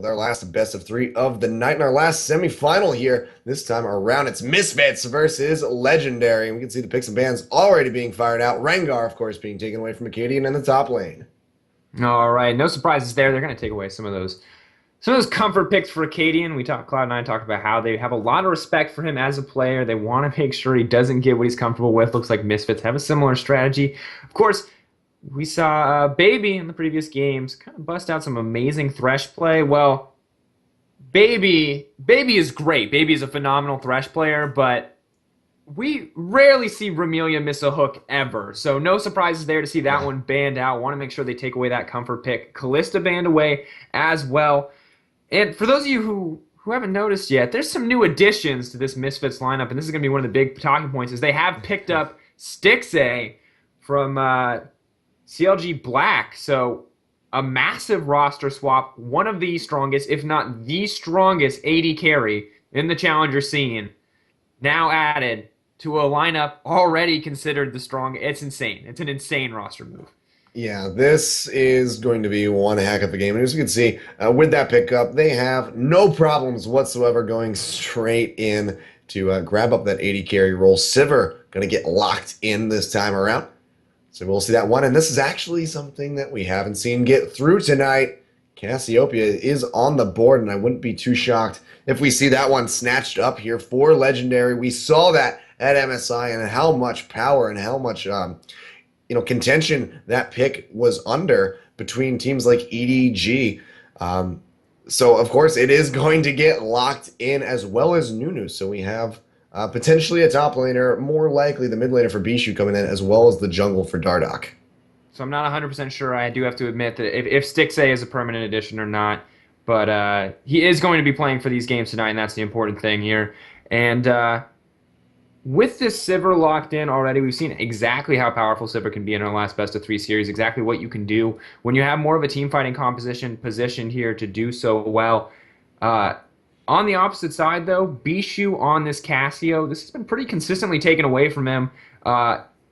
with our last best of three of the night and our last semifinal here. This time around, it's Misfits versus Legendary. And we can see the picks and bans already being fired out. Rengar, of course, being taken away from Acadian in the top lane. All right, no surprises there. They're going to take away some of those comfort picks for Acadian. Cloud9 talked about how they have a lot of respect for him as a player. They want to make sure he doesn't get what he's comfortable with. Looks like Misfits have a similar strategy. Of course, we saw Baby in the previous games kind of bust out some amazing Thresh play. Well, Baby is great. Baby is a phenomenal Thresh player, but we rarely see Ramelia miss a hook ever. So no surprises there to see that one banned out. Want to make sure they take away that comfort pick. Callista banned away as well. And for those of you who haven't noticed yet, there's some new additions to this Misfits lineup, and this is going to be one of the big talking points, is they have picked up Stixay from CLG Black. So a massive roster swap, one of the strongest, if not the strongest AD carry in the challenger scene, now added to a lineup already considered the strong. It's insane. It's an insane roster move. Yeah, this is going to be one heck of a game. And as you can see, with that pickup, they have no problems whatsoever going straight in to grab up that 80 carry role. Sivir going to get locked in this time around. So we'll see that one. And this is actually something that we haven't seen get through tonight. Cassiopeia is on the board, and I wouldn't be too shocked if we see that one snatched up here for Legendary. We saw that at MSI and how much power and how much contention that pick was under between teams like EDG. So, of course, it is going to get locked in as well as Nunu. So we have potentially a top laner, more likely the mid laner for Bishu coming in, as well as the jungle for Dardoch. So I'm not 100% sure. I do have to admit that if Stixay is a permanent addition or not. But he is going to be playing for these games tonight, and that's the important thing here. And with this Sivir locked in already, we've seen exactly how powerful Sivir can be in our last best of three series, exactly what you can do when you have more of a team fighting composition positioned here to do so well. On the opposite side, though, Bishu on this Cassio, this has been pretty consistently taken away from him.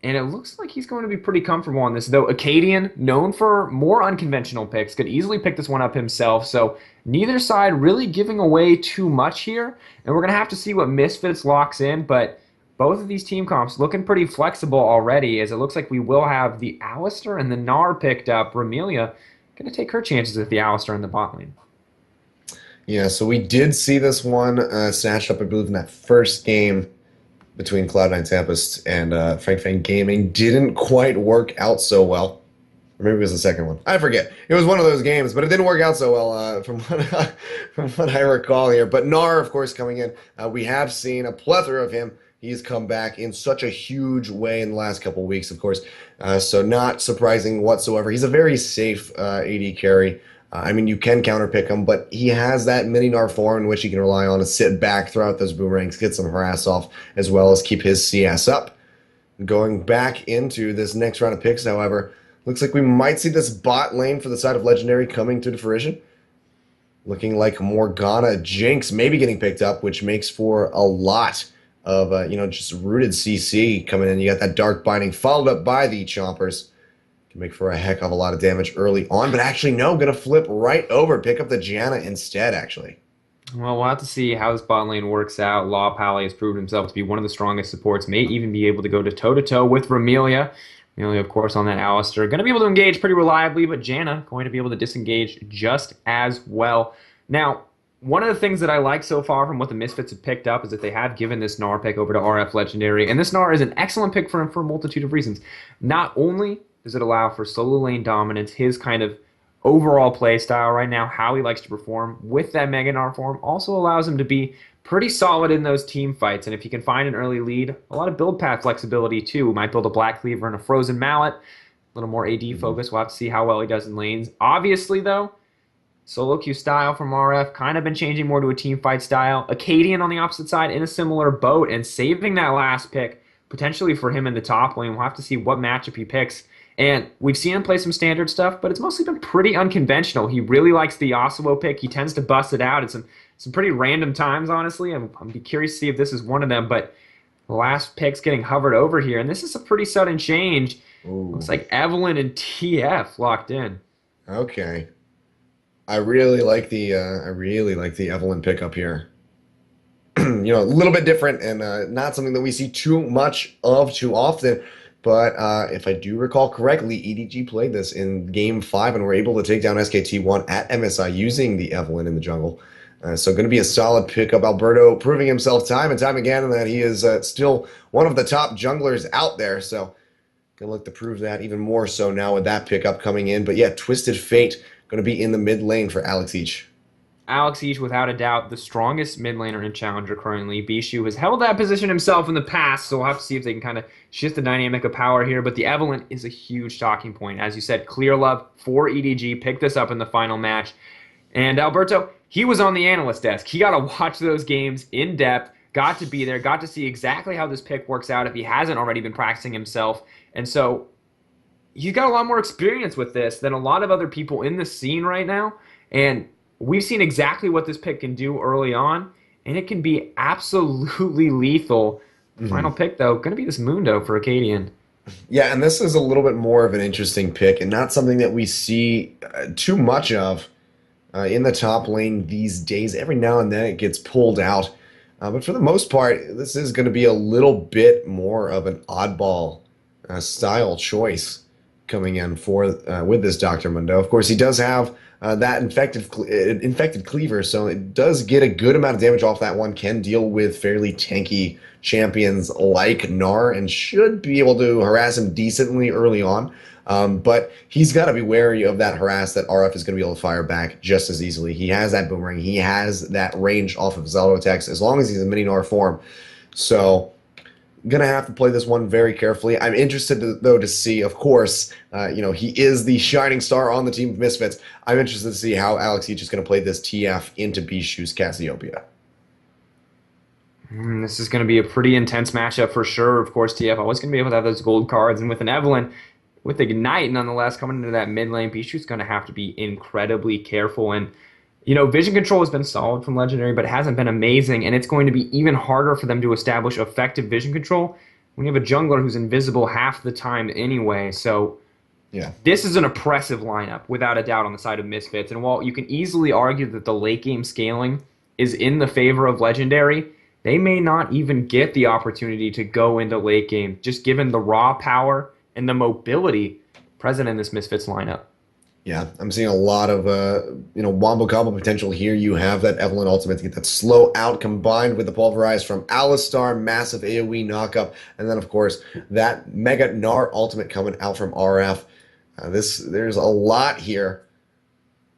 And it looks like he's going to be pretty comfortable on this, though. Acadian, known for more unconventional picks, could easily pick this one up himself. So neither side really giving away too much here. And we're going to have to see what Misfits locks in. But both of these team comps looking pretty flexible already, as it looks like we will have the Alistar and the Gnar picked up. Ramelia going to take her chances with the Alistar in the bot lane. Yeah, so we did see this one snatched up, I believe, in that first game between Cloud9 Tempest and Frank Fang Gaming. Didn't quite work out so well. Or maybe it was the second one. I forget. It was one of those games, but it didn't work out so well from what I recall here. But Gnar, of course, coming in. We have seen a plethora of him. He's come back in such a huge way in the last couple of weeks, of course. So not surprising whatsoever. He's a very safe AD carry. I mean, you can counterpick him, but he has that mini Gnar form in which he can rely on to sit back, throw out those boomerangs, get some harass off, as well as keep his CS up. Going back into this next round of picks, however, looks like we might see this bot lane for the side of Legendary coming to fruition. Looking like Morgana Jinx maybe getting picked up, which makes for a lot of, just rooted CC coming in. You got that Dark Binding followed up by the Chompers. Can make for a heck of a lot of damage early on, but actually, no, going to flip right over, pick up the Gianna instead, actually. Well, we'll have to see how this bot lane works out. Law Pally has proven himself to be one of the strongest supports, may even be able to go to toe-to-toe with Ramelia. Ramelia, of course, on that Alistar. Going to be able to engage pretty reliably, but Janna going to be able to disengage just as well. Now, one of the things that I like so far from what the Misfits have picked up is that they have given this Gnar pick over to RF Legendary, and this Gnar is an excellent pick for him for a multitude of reasons. Not only does it allow for solo lane dominance, his kind of overall play style right now, how he likes to perform with that Mega Gnar form, also allows him to be pretty solid in those team fights. And if he can find an early lead, a lot of build path flexibility too. Might build a Black Cleaver and a Frozen Mallet, a little more AD focus. We'll have to see how well he does in lanes. Obviously, though, solo queue style from RF kind of been changing more to a team fight style. Acadian on the opposite side in a similar boat and saving that last pick potentially for him in the top lane. We'll have to see what matchup he picks. And we've seen him play some standard stuff, but it's mostly been pretty unconventional. He really likes the Yasuo pick. He tends to bust it out at some pretty random times, honestly. I'm curious to see if this is one of them, but the last pick's getting hovered over here, and this is a pretty sudden change. Ooh. Looks like Evelyn and TF locked in. Okay. I really like the Evelyn pickup here. A little bit different and not something that we see too much of too often. But if I do recall correctly, EDG played this in game five and were able to take down SKT1 at MSI using the Evelyn in the jungle. So going to be a solid pickup. Alberto proving himself time and time again that he is still one of the top junglers out there. So going to look to prove that even more so now with that pickup coming in. But yeah, Twisted Fate going to be in the mid lane for Alex Each. Alex Each, without a doubt, the strongest mid laner in Challenger currently. Bishu has held that position himself in the past, so we'll have to see if they can kind of shift the dynamic of power here. But the Evelyn is a huge talking point. As you said, clear love for EDG. Picked this up in the final match. And Alberto, he was on the analyst desk. He got to watch those games in depth, got to be there, got to see exactly how this pick works out if he hasn't already been practicing himself. And so he's got a lot more experience with this than a lot of other people in the scene right now. And we've seen exactly what this pick can do early on, and it can be absolutely lethal. Final pick, though, going to be this Mundo for Acadian. Yeah, and this is a little bit more of an interesting pick and not something that we see too much of in the top lane these days. Every now and then it gets pulled out. But for the most part, this is going to be a little bit more of an oddball style choice coming in for with this Dr. Mundo. Of course, he does have that infected cleaver, so it does get a good amount of damage off that one, can deal with fairly tanky champions like Gnar, and should be able to harass him decently early on. But he's got to be wary of that harass that RF is going to be able to fire back just as easily. He has that boomerang. He has that range off of his auto attacks as long as he's in mini Gnar form. So gonna have to play this one very carefully. I'm interested though to see, of course, he is the shining star on the team of Misfits. I'm interested to see how Alex Each is going to play this TF into Bishu's Cassiopeia. This is going to be a pretty intense matchup for sure. Of course, TF always going to be able to have those gold cards, and with an Evelyn, with Ignite, nonetheless, coming into that mid lane, Bishu's going to have to be incredibly careful. And vision control has been solid from Legendary, but it hasn't been amazing, and it's going to be even harder for them to establish effective vision control when you have a jungler who's invisible half the time anyway. So yeah, this is an oppressive lineup, without a doubt, on the side of Misfits. And while you can easily argue that the late game scaling is in the favor of Legendary, they may not even get the opportunity to go into late game, just given the raw power and the mobility present in this Misfits lineup. Yeah, I'm seeing a lot of wombo combo potential here. You have that Evelyn ultimate to get that slow out combined with the pulverize from Alistar, massive AoE knockup, and then of course that Mega Gnar ultimate coming out from RF. There's a lot here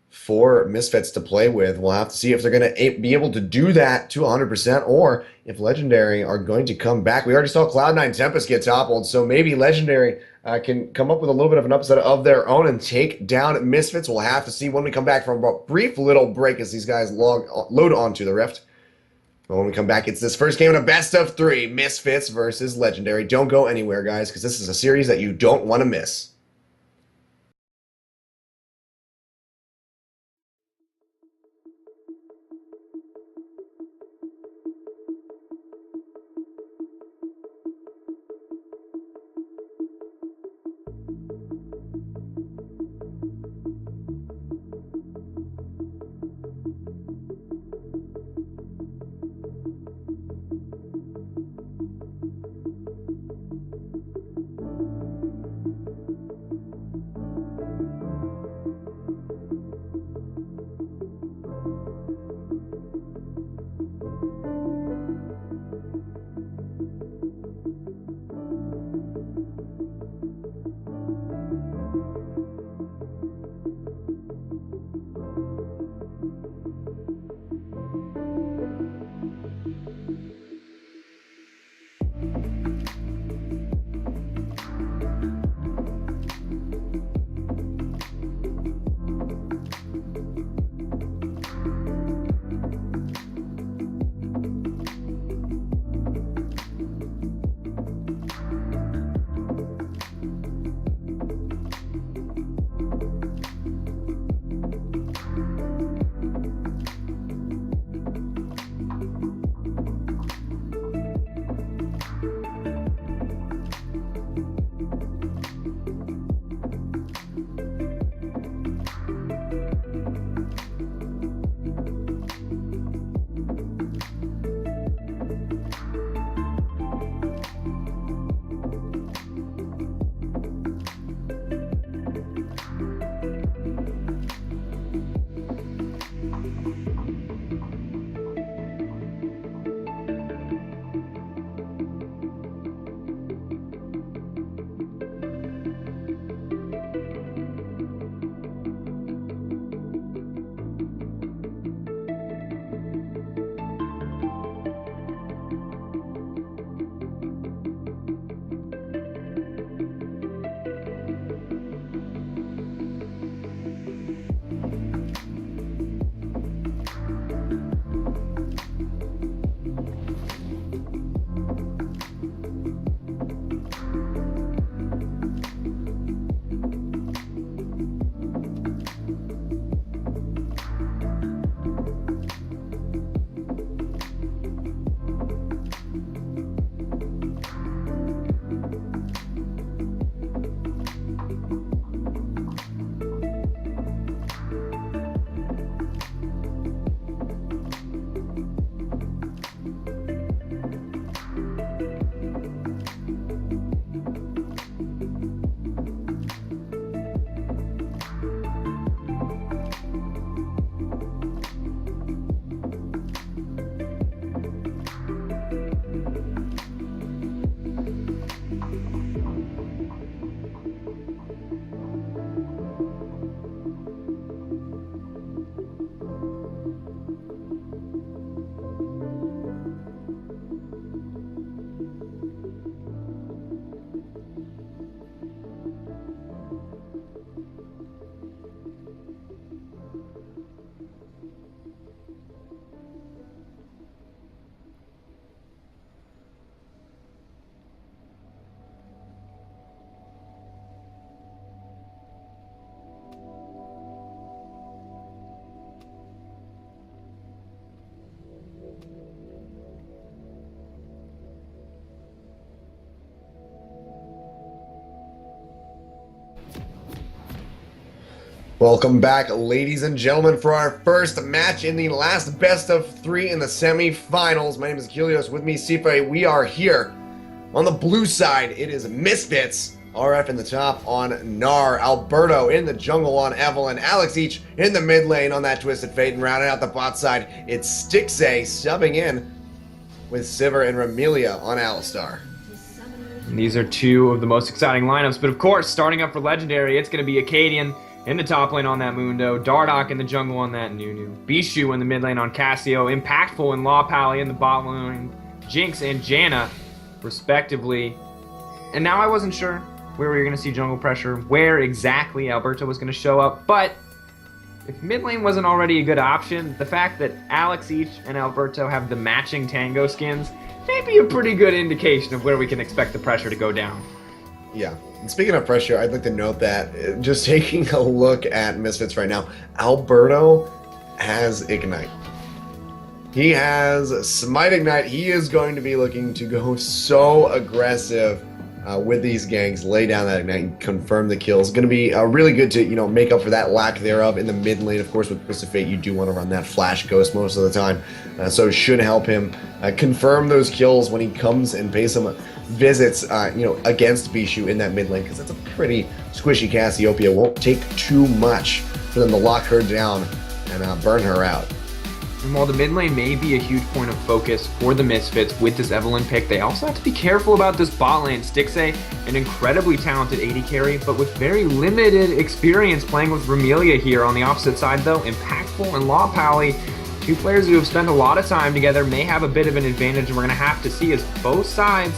for Misfits to play with. We'll have to see if they're going to be able to do that to 100%, or if Legendary are going to come back. We already saw Cloud9 Tempest get toppled, so maybe Legendary can come up with a little bit of an upset of their own and take down Misfits. We'll have to see when we come back from a brief little break as these guys load onto the Rift. But when we come back, it's this first game in a best of three, Misfits versus Legendary. Don't go anywhere, guys, because this is a series that you don't want to miss. Welcome back, ladies and gentlemen, for our first match in the last best of three in the semifinals. My name is Kilios. With me, Sife. We are here on the blue side. It is Misfits. RF in the top on Nar. Alberto in the jungle on Evelyn. Alex each in the mid lane on that Twisted Fate. And rounding out the bot side, it's Stixay subbing in with Sivir and Ramelia on Alistar. And these are two of the most exciting lineups. But of course, starting up for Legendary, it's going to be Acadian in the top lane on that Mundo, Dardoch in the jungle on that Nunu, Bishu in the mid lane on Cassio, Impactful and Law Pally in the bot lane, Jinx and Janna, respectively. And now I wasn't sure where we were going to see jungle pressure, where exactly Alberto was going to show up, but if mid lane wasn't already a good option, the fact that Alex each and Alberto have the matching tango skins may be a pretty good indication of where we can expect the pressure to go down. Yeah. And speaking of pressure, I'd like to note that just taking a look at Misfits right now, Alberto has Ignite. He has Smite Ignite. He is going to be looking to go so aggressive with these ganks, lay down that Ignite and confirm the kills. Going to be really good to, make up for that lack thereof in the mid lane. Of course, with Twisted Fate, you do want to run that Flash Ghost most of the time. So it should help him confirm those kills when he comes and pays some visits, against Bishu in that mid lane, because that's a pretty squishy Cassiopeia. Won't take too much for them to lock her down and burn her out. And while the mid lane may be a huge point of focus for the Misfits with this Evelyn pick, they also have to be careful about this bot lane. Stixay, an incredibly talented AD carry, but with very limited experience playing with Ramelia here. On the opposite side, though, Impactful and Law Pally, two players who have spent a lot of time together, may have a bit of an advantage, and we're going to have to see as both sides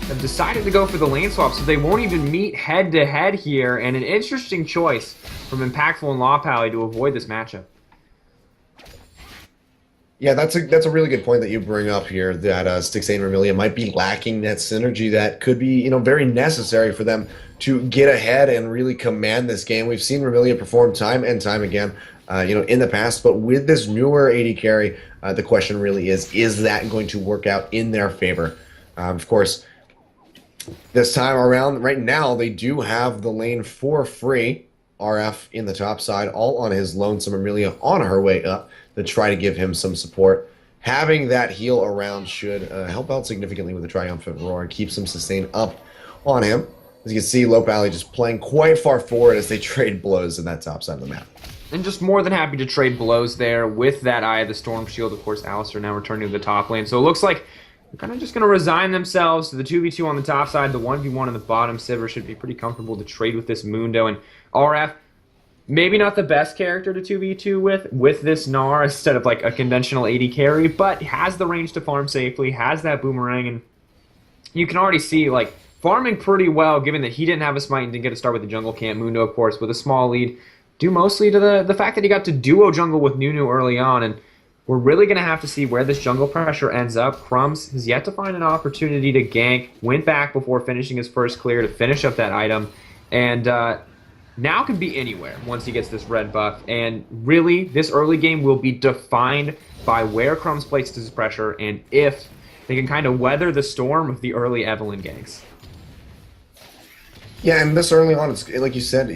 have decided to go for the lane swap, so they won't even meet head-to-head here, and an interesting choice from Impactful and Law Pally to avoid this matchup. Yeah, that's a really good point that you bring up here, that Stixay and Ramelia might be lacking that synergy that could be, very necessary for them to get ahead and really command this game. We've seen Ramelia perform time and time again, in the past, but with this newer AD carry, the question really is that going to work out in their favor? Of course, this time around, right now, they do have the lane for free. RF in the top side, all on his lonesome. Ramelia on her way up to try to give him some support. Having that heal around should help out significantly with the Triumphant Roar and keep some sustain up on him. As you can see, Low Valley just playing quite far forward as they trade blows in that top side of the map. And just more than happy to trade blows there with that Eye of the Storm Shield. Of course, Alistar now returning to the top lane. So it looks like they're kind of just going to resign themselves to the 2v2 on the top side, the 1v1 on the bottom. Sivir should be pretty comfortable to trade with this Mundo. And RF, maybe not the best character to 2v2 with this Gnar instead of like a conventional AD carry, but has the range to farm safely, has that boomerang, and you can already see like farming pretty well given that he didn't have a smite and didn't get to start with the jungle camp. Mundo, of course, with a small lead, due mostly to the fact that he got to duo jungle with Nunu early on, and we're really going to have to see where this jungle pressure ends up. Crumbs has yet to find an opportunity to gank, went back before finishing his first clear to finish up that item, and now can be anywhere once he gets this red buff. And really, this early game will be defined by where Crumbs places his pressure and if they can kind of weather the storm of the early Evelyn ganks. Yeah, and this early on, it's like you said,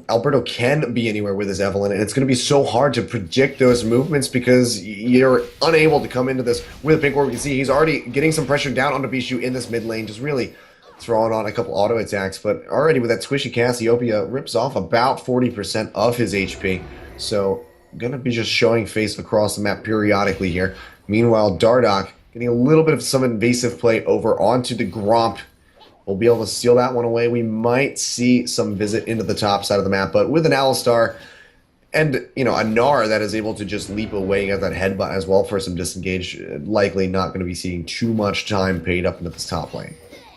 Alberto can be anywhere with his Evelyn, and it's going to be so hard to predict those movements because you're unable to come into this with a pink ward. We can see he's already getting some pressure down onto Bishu in this mid lane, just really throwing on a couple auto attacks, but already with that squishy Cassiopeia, rips off about 40% of his HP. So, going to be just showing face across the map periodically here. Meanwhile, Dardoch getting a little bit of some invasive play over onto the Gromp. We'll be able to steal that one away. We might see some visit into the top side of the map, but with an Alistar and, a Gnar that is able to just leap away, you got that headbutt as well for some disengage, likely not going to be seeing too much time paid up into this top lane.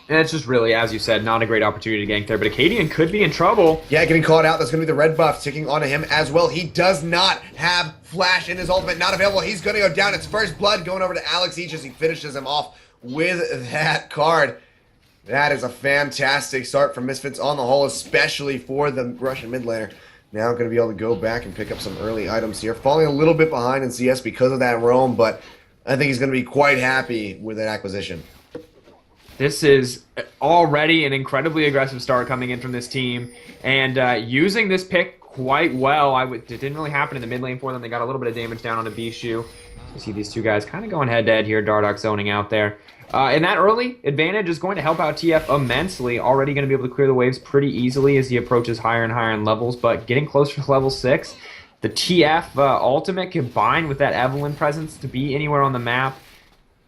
And it's just really, as you said, not a great opportunity to gank there, but Acadian could be in trouble. Yeah, getting caught out. That's going to be the red buff ticking onto him as well. He does not have Flash in his ultimate, not available. He's going to go down. It's first blood going over to Alex each as he finishes him off with that card. That is a fantastic start from Misfits on the whole, especially for the Russian mid laner. Now going to be able to go back and pick up some early items here. Falling a little bit behind in CS because of that roam, but I think he's going to be quite happy with that acquisition. This is already an incredibly aggressive start coming in from this team, and using this pick quite well. It didn't really happen in the mid lane for them. They got a little bit of damage down on a Bishu. You see these two guys kind of going head to head here. Dardoch zoning out there. And that early advantage is going to help out TF immensely. Already going to be able to clear the waves pretty easily as he approaches higher and higher in levels, but getting closer to level 6, the TF ultimate combined with that Evelynn presence to be anywhere on the map.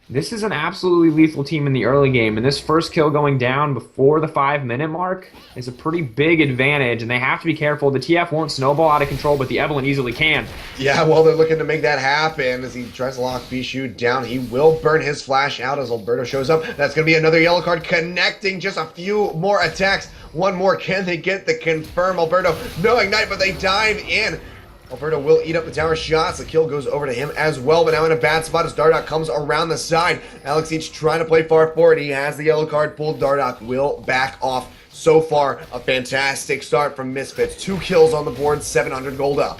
This is an absolutely lethal team in the early game, and this first kill going down before the 5-minute mark is a pretty big advantage, and they have to be careful. The TF won't snowball out of control, but the Evelynn easily can. Yeah, well, they're looking to make that happen as he tries to lock Bishu down. He will burn his flash out as Alberto shows up. That's going to be another yellow card connecting just a few more attacks. One more. Can they get the confirm? Alberto, no ignite, but they dive in. Alberto will eat up the tower shots. The kill goes over to him as well, but now in a bad spot as Dardoch comes around the side. Alex Each trying to play far forward. He has the yellow card pulled. Dardoch will back off. So far, a fantastic start from Misfits. 2 kills on the board, 700 gold up.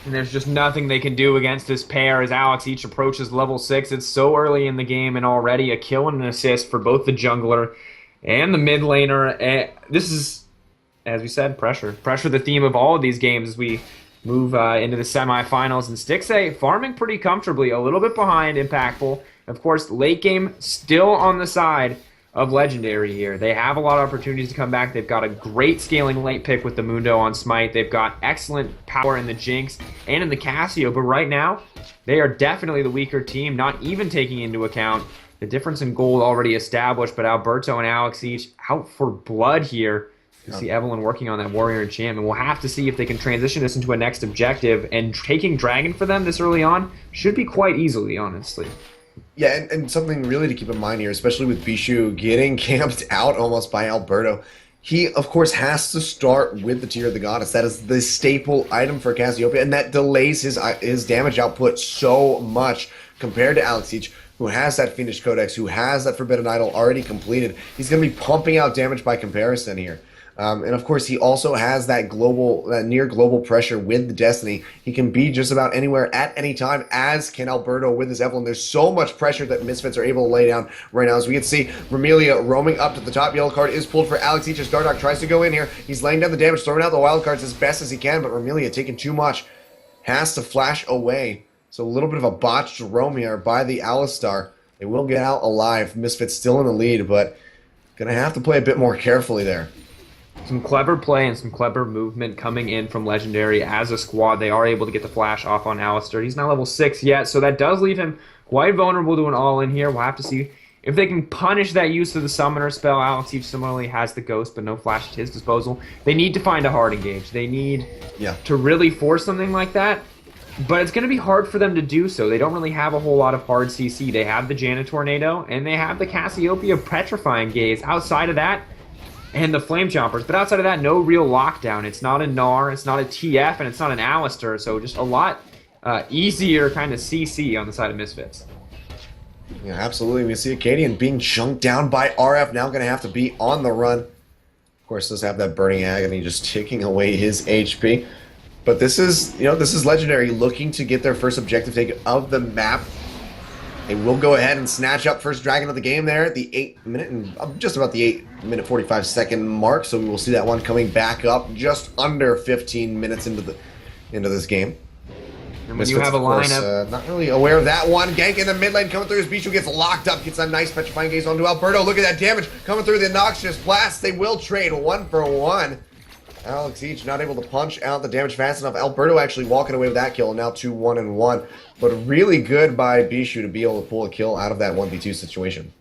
And there's just nothing they can do against this pair as Alex Each approaches level 6. It's so early in the game, and already a kill and an assist for both the jungler and the mid laner. And this is, as we said, pressure. Pressure, the theme of all of these games as we move into the semifinals, and Stixxay farming pretty comfortably, a little bit behind Impactful. Of course, late game still on the side of Legendary here. They have a lot of opportunities to come back. They've got a great scaling late pick with the Mundo on Smite. They've got excellent power in the Jinx and in the Cassio, but right now, they are definitely the weaker team, not even taking into account the difference in gold already established, but Alberto and Alex each out for blood here. You see Evelynn working on that warrior enchantment. We'll have to see if they can transition this into a next objective, and taking Dragon for them this early on should be quite easily, honestly. Yeah, and something really to keep in mind here, especially with Bishu getting camped out almost by Alberto. He, of course, has to start with the Tear of the Goddess. That is the staple item for Cassiopeia, and that delays his damage output so much compared to Alex Each, who has that Fiendish Codex, who has that Forbidden Idol already completed. He's going to be pumping out damage by comparison here. And of course, he also has that near global pressure with the Destiny. He can be just about anywhere at any time, as can Alberto with his Evelynn. There's so much pressure that Misfits are able to lay down right now. As we can see, Ramelia roaming up to the top. Yellow card is pulled for Alex Each as Dardoch tries to go in here. He's laying down the damage, throwing out the wild cards as best as he can, but Ramelia taking too much. Has to flash away. So a little bit of a botched roam here by the Alistar. They will get out alive. Misfits still in the lead, but gonna have to play a bit more carefully there. Some clever play and some clever movement coming in from Legendary as a squad. They are able to get the flash off on Alistar. He's not level 6 yet, so that does leave him quite vulnerable to an all-in here. We'll have to see if they can punish that use of the Summoner spell. Alex Each similarly has the Ghost, but no flash at his disposal. They need to find a hard engage. They need to really force something like that, but it's going to be hard for them to do so. They don't really have a whole lot of hard CC. They have the Janet Tornado, and they have the Cassiopeia Petrifying Gaze. Outside of that, and the Flame Chompers. But outside of that, no real lockdown. It's not a Gnar, it's not a TF, and it's not an Alistar. So just a lot easier kind of CC on the side of Misfits. Yeah, absolutely. We see Acadian being chunked down by RF. Now going to have to be on the run. Of course, does have that Burning Agony just taking away his HP. But this is Legendary looking to get their first objective take of the map. They will go ahead and snatch up first Dragon of the game there at the 8-minute and just about the 8-minute 45-second mark. So we will see that one coming back up just under 15 minutes into this game. And when you have a lineup, not really aware of that one. Gank in the mid lane coming through as Bishu gets locked up, gets a nice Petrifying Gaze onto Alberto. Look at that damage coming through the Noxious Blast. They will trade 1-for-1. Alex Each not able to punch out the damage fast enough. Alberto actually walking away with that kill, and now 2-1-1. But really good by Bishu to be able to pull a kill out of that 1v2 situation.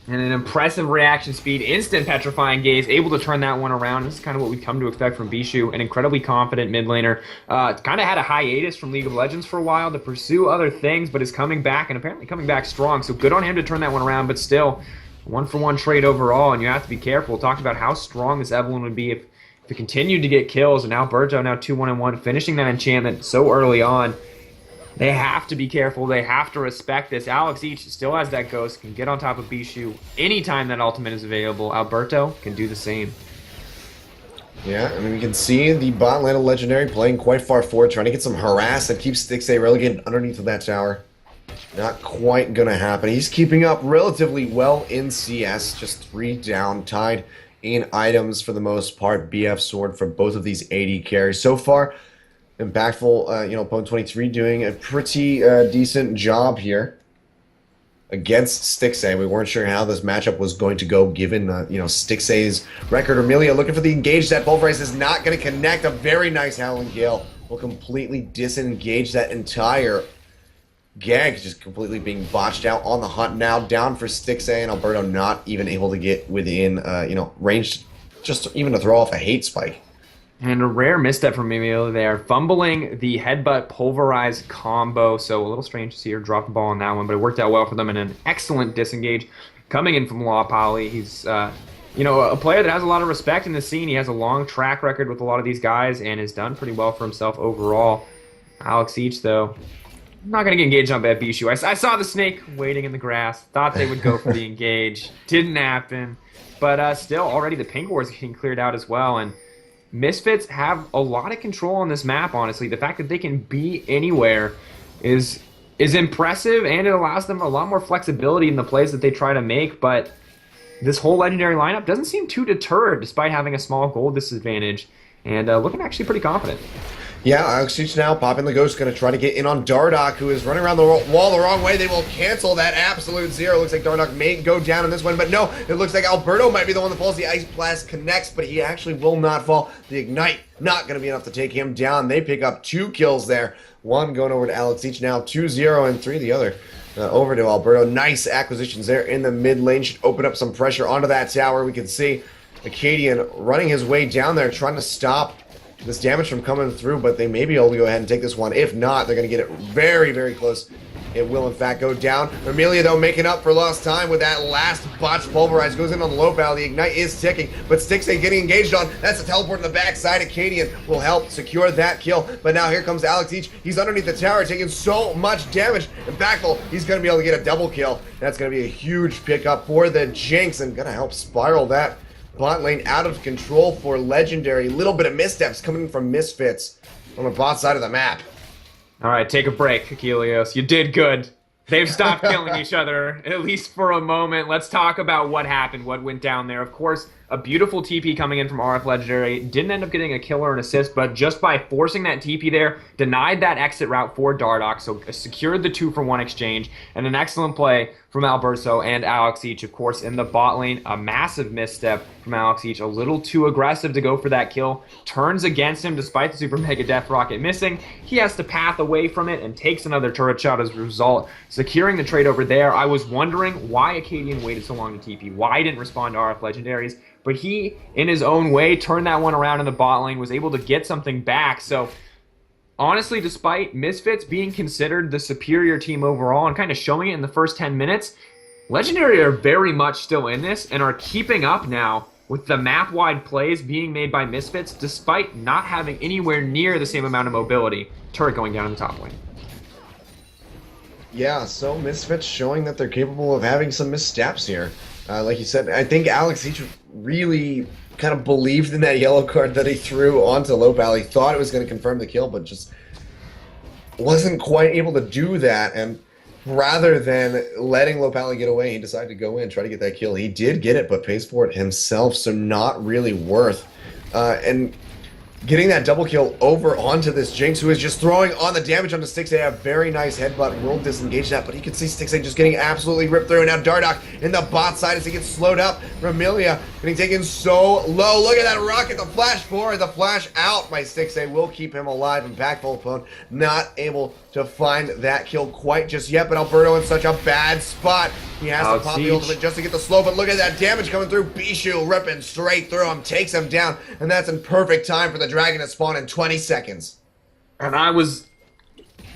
And an impressive reaction speed, instant Petrifying Gaze, able to turn that one around. This is kind of what we've come to expect from Bishu, an incredibly confident mid laner. Kind of had a hiatus from League of Legends for a while to pursue other things, but is coming back, and apparently coming back strong. So good on him to turn that one around, but still, 1-for-1 trade overall, and you have to be careful. Talked about how strong this Evelynn would be if it continued to get kills, and Alberto now 2-1-1, finishing that enchantment so early on. They have to be careful. They have to respect this. Alex Each still has that Ghost, can get on top of Bishu anytime that ultimate is available. Alberto can do the same. Yeah, I mean, we can see the bot lane of Legendary playing quite far forward, trying to get some harass and keep Stixxay relegated underneath of that tower. Not quite gonna happen. He's keeping up relatively well in CS, just 3 down, tied in items for the most part. BF sword for both of these AD carries. So far, impactful, opponent 23 doing a pretty decent job here against Stixay. We weren't sure how this matchup was going to go given, Stixay's record. Amelia looking for the engage. That Pulverize is not going to connect. A very nice Howling Gale will completely disengage that entire Gag, just completely being botched out on the hunt now. Down for Stixay, and Alberto not even able to get within, range just even to throw off a hate spike. And a rare misstep from Emilio there, fumbling the headbutt pulverize combo. So a little strange to see her drop the ball on that one, but it worked out well for them, and an excellent disengage coming in from Law Poly. He's a player that has a lot of respect in the scene. He has a long track record with a lot of these guys and has done pretty well for himself overall. Alex Each, though, not going to get engaged on Bad Bishu. I saw the snake waiting in the grass. Thought they would go for the engage. Didn't happen. But still, already the pink wars getting cleared out as well. And Misfits have a lot of control on this map, honestly. The fact that they can be anywhere is impressive, and it allows them a lot more flexibility in the plays that they try to make. But this whole legendary lineup doesn't seem too deterred, despite having a small gold disadvantage, and looking actually pretty confident. Yeah, Alex Cheech now popping the ghost, going to try to get in on Dardoch, who is running around the wall the wrong way. They will cancel that absolute zero. Looks like Dardoch may go down in this one, but no, it looks like Alberto might be the one that falls. The Ice Blast connects, but he actually will not fall. The Ignite not going to be enough to take him down. They pick up 2 kills there. 1 going over to Alex Cheech now, 2-0, and 3 the other. Over to Alberto. Nice acquisitions there in the mid lane. Should open up some pressure onto that tower. We can see Acadian running his way down there, trying to stop this damage from coming through, but they may be able to go ahead and take this one. If not, they're going to get it very, very close. It will, in fact, go down. Amelia, though, making up for lost time with that last botched Pulverize. Goes in on the low value. The Ignite is ticking, but Stixay getting engaged on. That's a teleport in the backside. Acadian will help secure that kill, but now here comes Alex Each. He's underneath the tower, taking so much damage. Impactful, he's going to be able to get a double kill. That's going to be a huge pickup for the Jinx, and going to help spiral that bot lane out of control for Legendary. A little bit of missteps coming from Misfits on the bot side of the map. All right, take a break, Achilles. You did good. They've stopped killing each other, at least for a moment. Let's talk about what happened, what went down there. Of course, a beautiful TP coming in from RF Legendary. Didn't end up getting a kill or an assist, but just by forcing that TP there, denied that exit route for Dardoch, so secured the 2-for-1 exchange, and an excellent play from Alberto and Alex Each, of course, in the bot lane. A massive misstep from Alex Each, a little too aggressive to go for that kill. Turns against him despite the Super Mega Death Rocket missing. He has to path away from it and takes another turret shot as a result, securing the trade over there. I was wondering why Acadian waited so long to TP, why he didn't respond to RF Legendaries, but he, in his own way, turned that one around in the bot lane, was able to get something back. So honestly, despite Misfits being considered the superior team overall and kind of showing it in the first 10 minutes, Legendary are very much still in this and are keeping up now with the map-wide plays being made by Misfits, despite not having anywhere near the same amount of mobility. Turret going down in the top lane. Yeah, so Misfits showing that they're capable of having some missteps here. Like you said, I think Alex Each really kind of believed in that yellow card that he threw onto Lopal. He thought it was going to confirm the kill, but just wasn't quite able to do that. And rather than letting Lopal get away, he decided to go in, try to get that kill. He did get it, but pays for it himself, so not really worth. And getting that double kill over onto this Jinx, who is just throwing on the damage onto Stixay. A very nice headbutt will disengage that, but you can see Stixay just getting absolutely ripped through. Now Dardoch in the bot side as he gets slowed up. Remilia getting taken so low. Look at that rocket, the flash forward, the flash out by Stixay will keep him alive. Impactful opponent not able to find that kill quite just yet, but Alberto in such a bad spot. He has to pop the ultimate just to get the slow, but look at that damage coming through. Bishu ripping straight through him, takes him down, and that's in perfect time for the dragon to spawn in 20 seconds. And I was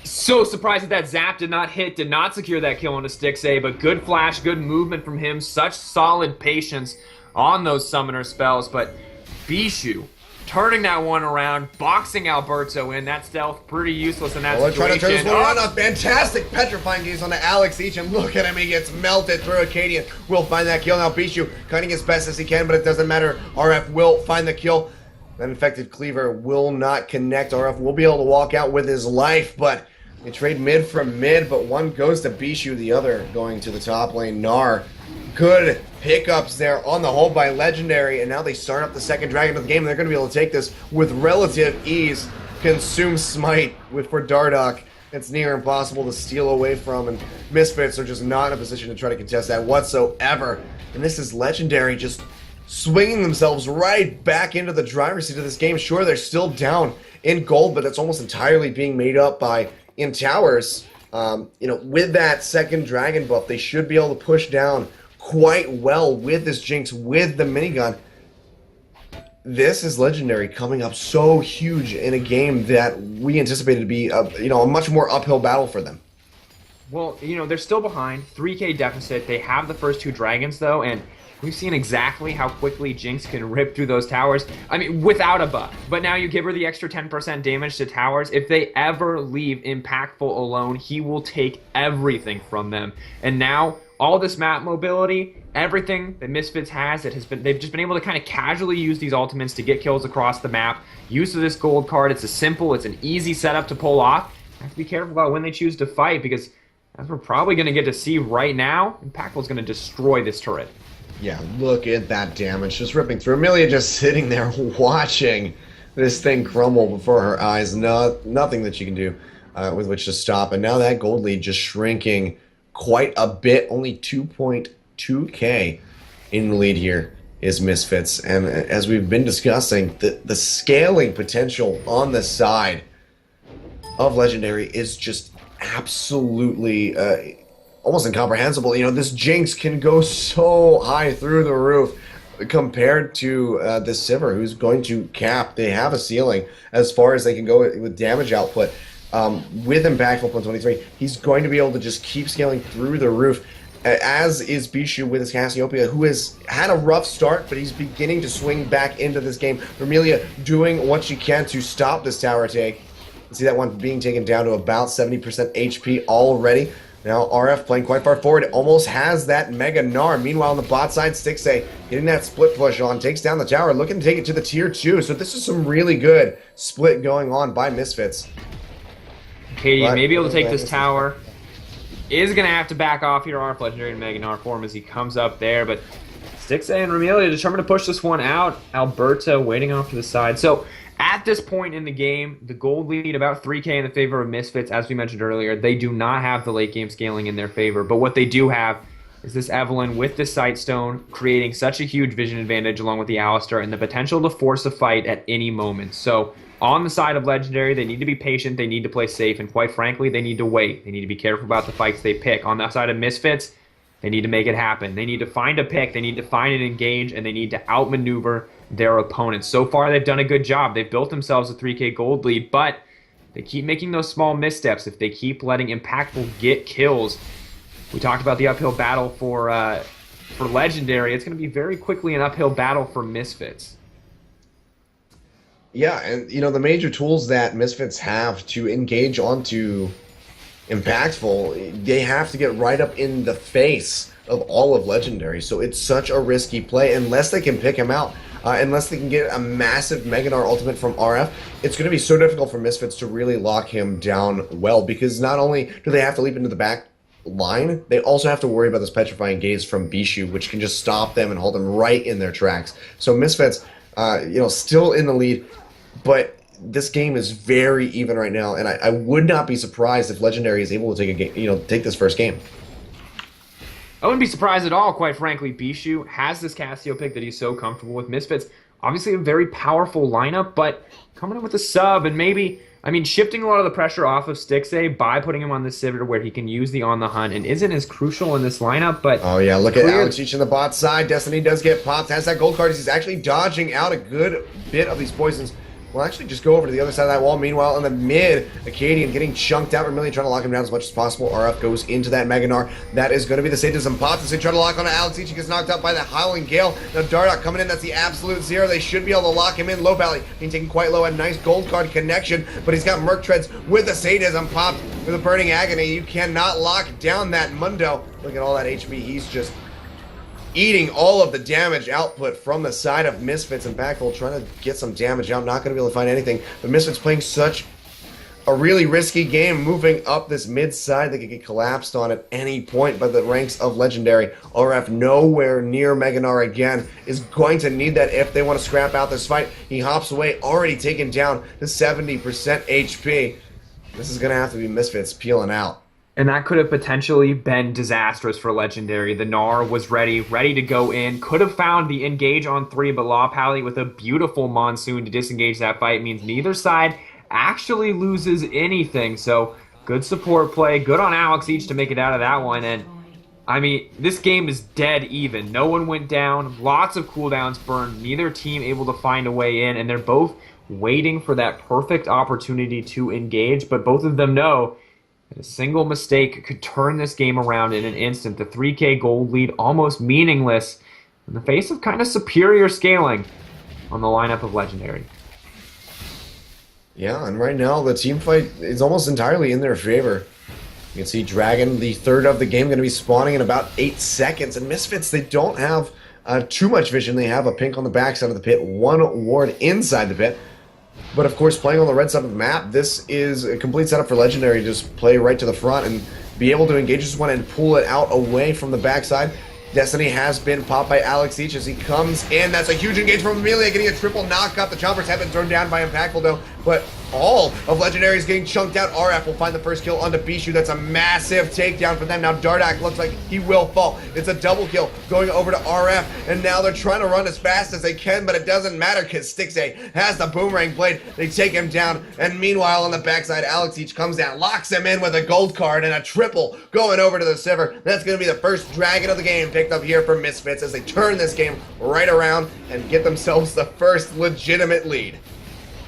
so surprised that zap did not hit, did not secure that kill on the Stixay, but good flash, good movement from him, such solid patience on those summoner spells, but Bishu turning that one around, boxing Alberto in. That stealth pretty useless in that situation. Trying to turn this one around. A fantastic petrifying gaze on the Alex Each, and look at him, he gets melted through. Acadian will find that kill. Now Bishu cutting as best as he can, but it doesn't matter. RF will find the kill. That infected cleaver will not connect. RF will be able to walk out with his life, but They trade mid for mid, but one goes to Bishu, the other going to the top lane. Gnar. Good pickups there on the hold by Legendary, and now they start up the second dragon of the game, and they're going to be able to take this with relative ease. Consume Smite for Dardoch. It's near impossible to steal away from, and Misfits are just not in a position to try to contest that whatsoever. And this is Legendary just swinging themselves right back into the driver's seat of this game. Sure, they're still down in gold, but that's almost entirely being made up by in towers. With that second dragon buff, they should be able to push down quite well with this Jinx, with the minigun. This is Legendary coming up so huge in a game that we anticipated to be a much more uphill battle for them. Well, they're still behind, 3K deficit. They have the first two dragons, though, and we've seen exactly how quickly Jinx can rip through those towers. I mean, without a buff. But now you give her the extra 10% damage to towers. If they ever leave Impactful alone, he will take everything from them. And now, all this map mobility, everything that Misfits has, they've just been able to kind of casually use these ultimates to get kills across the map. Use of this gold card, it's an easy setup to pull off. Have to be careful about when they choose to fight, because as we're probably going to get to see right now, Impactful is going to destroy this turret. Yeah, look at that damage just ripping through. Amelia just sitting there watching this thing crumble before her eyes. Nothing that she can do with which to stop. And now that gold lead just shrinking quite a bit. Only 2.2k in the lead here is Misfits. And as we've been discussing, the scaling potential on the side of Legendary is just absolutely almost incomprehensible. This Jinx can go so high through the roof compared to this Sivir, who's going to cap. They have a ceiling as far as they can go with damage output. With Impactful plus 23, he's going to be able to just keep scaling through the roof, as is Bishu with his Cassiopeia, who has had a rough start, but he's beginning to swing back into this game. Vermelia doing what she can to stop this tower take. You see that one being taken down to about 70% HP already. Now RF playing quite far forward, almost has that Mega Gnar. Meanwhile on the bot side, Stixay getting that split push on, takes down the tower, looking to take it to the tier 2. So this is some really good split going on by Misfits. Katie may be able to take this tower. Is going to have to back off here. RF Legendary and Mega Gnar form as he comes up there, but Stixay and Remelia determined to push this one out. Alberta waiting off to the side. So at this point in the game, the gold lead about 3k in the favor of Misfits. As we mentioned earlier, they do not have the late game scaling in their favor, but what they do have is this Evelynn with the Sightstone, creating such a huge vision advantage along with the Alistar and the potential to force a fight at any moment. So on the side of Legendary, they need to be patient, they need to play safe, and quite frankly, they need to wait. They need to be careful about the fights they pick. On the side of Misfits, they need to make it happen. They need to find a pick, they need to find and engage, and they need to outmaneuver their opponents. So far, they've done a good job. They've built themselves a 3k gold lead, but they keep making those small missteps. If they keep letting Impactful get kills, we talked about the uphill battle for Legendary. It's going to be very quickly an uphill battle for Misfits. Yeah, and the major tools that Misfits have to engage onto Impactful, they have to get right up in the face of all of Legendary. So it's such a risky play unless they can pick him out. Unless they can get a massive Mega Gnar ultimate from RF, it's going to be so difficult for Misfits to really lock him down well, because not only do they have to leap into the back line, they also have to worry about this Petrifying Gaze from Bishu, which can just stop them and hold them right in their tracks. So Misfits, still in the lead, but this game is very even right now, and I would not be surprised if Legendary is able to take a game, take this first game. I wouldn't be surprised at all, quite frankly. Bishu has this Cassio pick that he's so comfortable with. Misfits, obviously a very powerful lineup, but coming in with a sub and maybe, shifting a lot of the pressure off of Stixay by putting him on the Sivir where he can use the On the Hunt and isn't as crucial in this lineup, but... Oh yeah, look at Alex Each on the bot side. Destiny does get popped, has that gold card. He's actually dodging out a good bit of these poisons. We'll actually just go over to the other side of that wall. Meanwhile, in the mid, Acadian getting chunked out. Vermilion trying to lock him down as much as possible. RF goes into that Mega Gnar. That is going to be the sadism pops as they try to lock onto Alex Each. He gets knocked out by that Howling Gale. Now Dardoch coming in. That's the absolute zero. They should be able to lock him in. Low Valley being taken quite low. A nice gold card connection, but he's got Merc Treads with the sadism popped with a Burning Agony. You cannot lock down that Mundo. Look at all that HP. He's just eating all of the damage output from the side of Misfits. Impactful trying to get some damage out, not going to be able to find anything. But Misfits playing such a really risky game moving up this mid side that could get collapsed on at any point by the ranks of Legendary. RF nowhere near Meganar again, is going to need that if they want to scrap out this fight. He hops away, already taken down to 70% HP. This is going to have to be Misfits peeling out. And that could have potentially been disastrous for Legendary. The Gnar was ready to go in. Could have found the engage on 3, but Law Pally with a beautiful Monsoon to disengage that fight means neither side actually loses anything. So good support play. Good on Alex each to make it out of that one. And I mean, this game is dead even. No one went down. Lots of cooldowns burned. Neither team able to find a way in. And they're both waiting for that perfect opportunity to engage. But both of them know a single mistake could turn this game around in an instant. The 3K gold lead almost meaningless in the face of kind of superior scaling on the lineup of Legendary. Yeah, and right now the team fight is almost entirely in their favor. You can see Dragon, the third of the game, going to be spawning in about 8 seconds. And Misfits, they don't have too much vision. They have a pink on the backside of the pit, 1 ward inside the pit. But of course, playing on the red side of the map, this is a complete setup for Legendary to just play right to the front and be able to engage this one and pull it out away from the backside. Destiny has been popped by Alex each as he comes in. That's a huge engage from Amelia, getting a triple knockup. The choppers have been thrown down by Impactful though, but all of Legendary is getting chunked out. RF will find the first kill onto Bishu. That's a massive takedown for them. Now Dardak looks like he will fall. It's a double kill going over to RF, and now they're trying to run as fast as they can, but it doesn't matter because Stixay has the boomerang blade. They take him down, and meanwhile on the backside, Alex each comes down, locks him in with a gold card and a triple going over to the Sivir. That's going to be the first dragon of the game picked up here for Misfits as they turn this game right around and get themselves the first legitimate lead.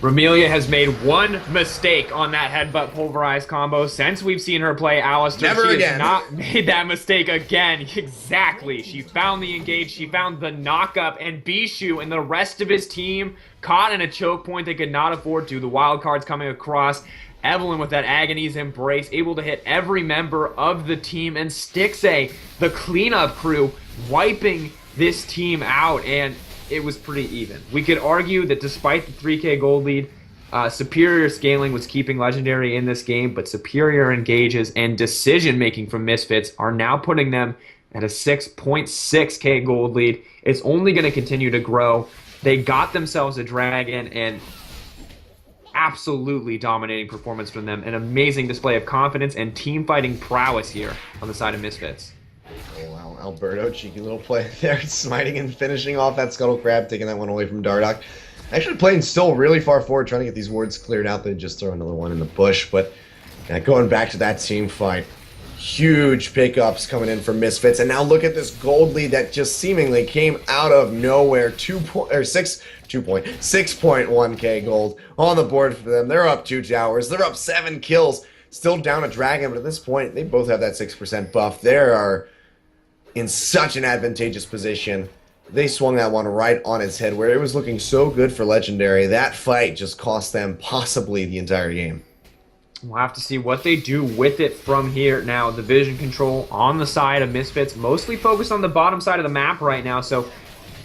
Ramelia has made one mistake on that headbutt pulverized combo since we've seen her play Alistair. Never she again. has not made that mistake again. Exactly. She found the engage, she found the knockup, and Bishu and the rest of his team caught in a choke point they could not afford to. The wild cards coming across. Evelyn with that Agony's Embrace, able to hit every member of the team, and Stixay, the cleanup crew, wiping this team out, and it was pretty even. We could argue that despite the 3K gold lead, superior scaling was keeping Legendary in this game, but superior engages and decision-making from Misfits are now putting them at a 6.6K gold lead. It's only going to continue to grow. They got themselves a dragon, and absolutely dominating performance from them. An amazing display of confidence and team-fighting prowess here on the side of Misfits. Oh, wow, Alberto, cheeky little play there, smiting and finishing off that Scuttle Crab, taking that one away from Dardoch. Actually playing still really far forward, trying to get these wards cleared out. They just throw another one in the bush, but yeah, going back to that team fight, huge pickups coming in for Misfits, and now look at this gold lead that just seemingly came out of nowhere. 6.1K gold on the board for them. They're up 2 towers. They're up 7 kills. Still down a dragon, but at this point, they both have that 6% buff. They are in such an advantageous position. They swung that one right on its head where it was looking so good for Legendary. That fight just cost them possibly the entire game. We'll have to see what they do with it from here. Now, the vision control on the side of Misfits, mostly focused on the bottom side of the map right now, so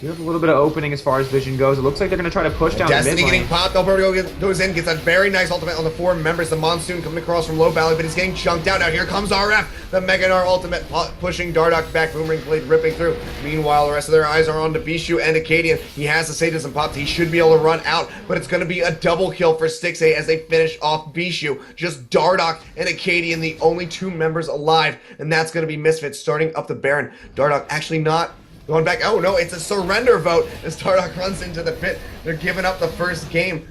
you have a little bit of opening as far as vision goes. It looks like they're going to try to push down the mid Destiny lane. getting popped. Alberto goes in, gets a very nice ultimate on the 4 members. The Monsoon coming across from low valley, but he's getting chunked out. Now here comes RF, the Meganar ultimate, pushing Dardoch back, Boomerang Blade ripping through. Meanwhile, the rest of their eyes are on to Bishu and Acadian. He has the sadism popped. He should be able to run out, but it's going to be a double kill for Stixay as they finish off Bishu. Just Dardoch and Acadian, the only 2 members alive, and that's going to be Misfits starting up the Baron. Dardoch actually not going back. Oh no, it's a surrender vote as Dardoch runs into the pit. They're giving up the first game.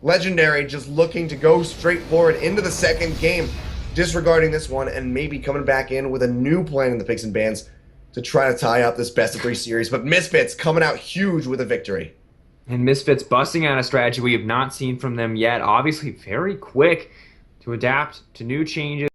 Legendary just looking to go straight forward into the second game, disregarding this one and maybe coming back in with a new plan in the picks and bans to try to tie up this best of 3 series. But Misfits coming out huge with a victory. And Misfits busting out a strategy we have not seen from them yet. Obviously very quick to adapt to new changes.